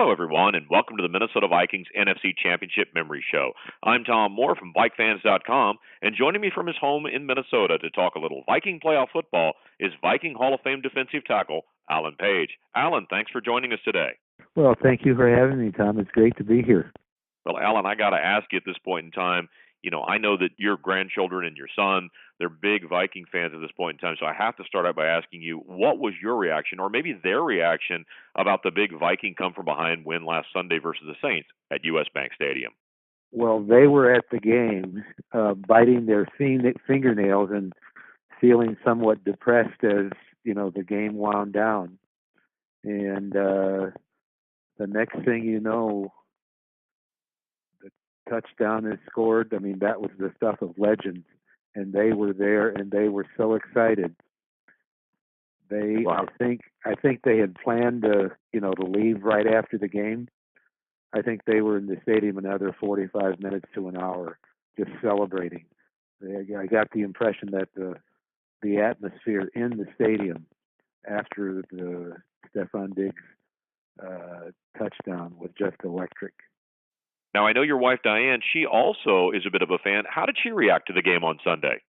Hello, everyone, and welcome to the Minnesota Vikings NFC Championship Memory Show. I'm Tom Moore from VikeFans.com, and joining me from his home in Minnesota to talk a little Viking playoff football is Viking Hall of Fame defensive tackle Alan Page. Alan, thanks for joining us today. Well, thank you for having me, Tom. It's great to be here. Well, Alan, I got to ask you at this point in time, I know that your grandchildren and your son, they're big Viking fans at this point in time, so I have to start out by asking you, what was your reaction, or maybe their reaction, about the big Viking come-from-behind win last Sunday versus the Saints at U.S. Bank Stadium? Well, they were at the game, biting their fingernails and feeling somewhat depressed as, the game wound down. And the next thing you know, the touchdown is scored. I mean, that was the stuff of legends. And they were there, and they were so excited. Wow. I think they had planned to leave right after the game. I think they were in the stadium another 45 minutes to an hour, just celebrating. I got the impression that the atmosphere in the stadium after the Stefon Diggs touchdown was just electric. Now, I know your wife, Diane, she also is a bit of a fan. How did she react to the game on Sunday?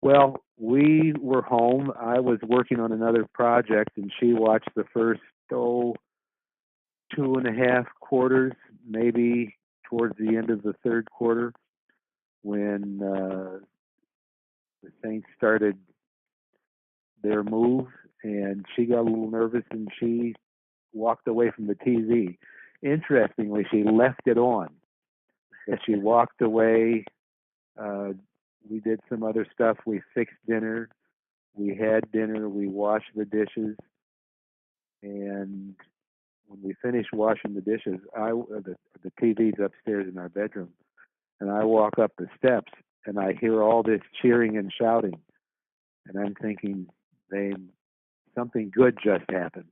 Well, we were home. I was working on another project, and she watched the first, 2.5 quarters, maybe towards the end of the third quarter, when the Saints started their move, and she got a little nervous, and she walked away from the TV. Interestingly, she left it on. As she walked away, we did some other stuff. We fixed dinner. We had dinner. We washed the dishes. And when we finished washing the dishes, the TV's upstairs in our bedroom, and I walk up the steps, and I hear all this cheering and shouting. And I'm thinking, something good just happened.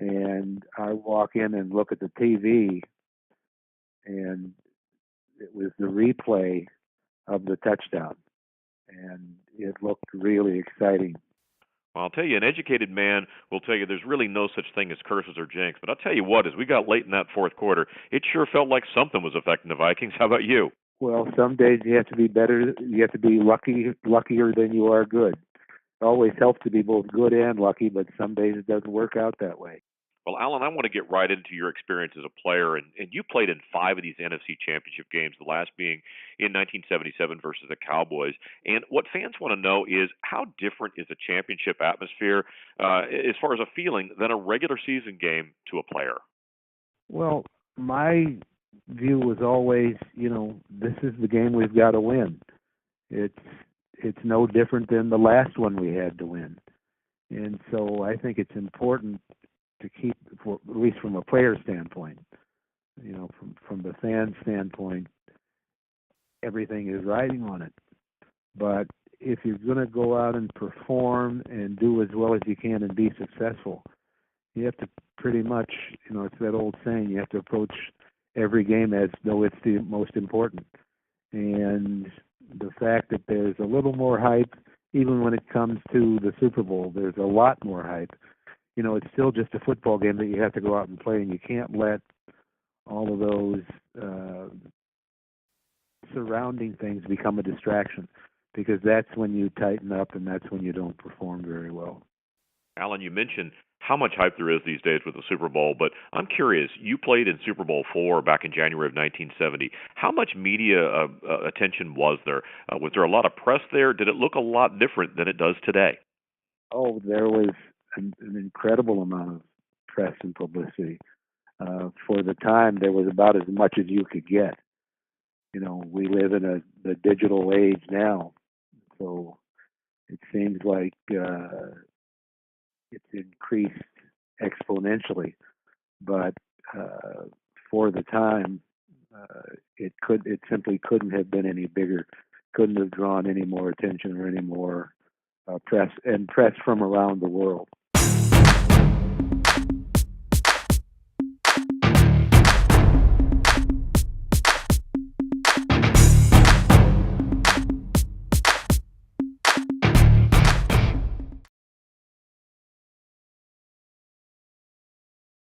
And I walk in and look at the TV, and it was the replay of the touchdown. And it looked really exciting. Well, I'll tell you, an educated man will tell you there's really no such thing as curses or jinx. But I'll tell you what, as we got late in that fourth quarter, it sure felt like something was affecting the Vikings. How about you? Well, some days you have to be better. You have to be luckier than you are good. It always helps to be both good and lucky, but some days it doesn't work out that way. Well, Alan, I want to get right into your experience as a player, and you played in 5 of these NFC Championship games, the last being in 1977 versus the Cowboys. And what fans want to know is, how different is a championship atmosphere as far as a feeling than a regular season game to a player? Well, my view was always, this is the game we've got to win. It's no different than the last one we had to win. And so I think it's important to keep, at least from a player standpoint, from the fan standpoint, everything is riding on it. But if you're going to go out and perform and do as well as you can and be successful, you have to pretty much, it's that old saying, you have to approach every game as though it's the most important. And the fact that there's a little more hype, even when it comes to the Super Bowl, there's a lot more hype. It's still just a football game that you have to go out and play, and you can't let all of those surrounding things become a distraction, because that's when you tighten up and that's when you don't perform very well. Alan, you mentioned how much hype there is these days with the Super Bowl, but I'm curious, you played in Super Bowl IV back in January of 1970. How much media attention was there? Was there a lot of press there? Did it look a lot different than it does today? Oh, there was an incredible amount of press and publicity. For the time, there was about as much as you could get. We live in the digital age now, so it seems like it's increased exponentially. But for the time, it simply couldn't have been any bigger. Couldn't have drawn any more attention or any more press from around the world.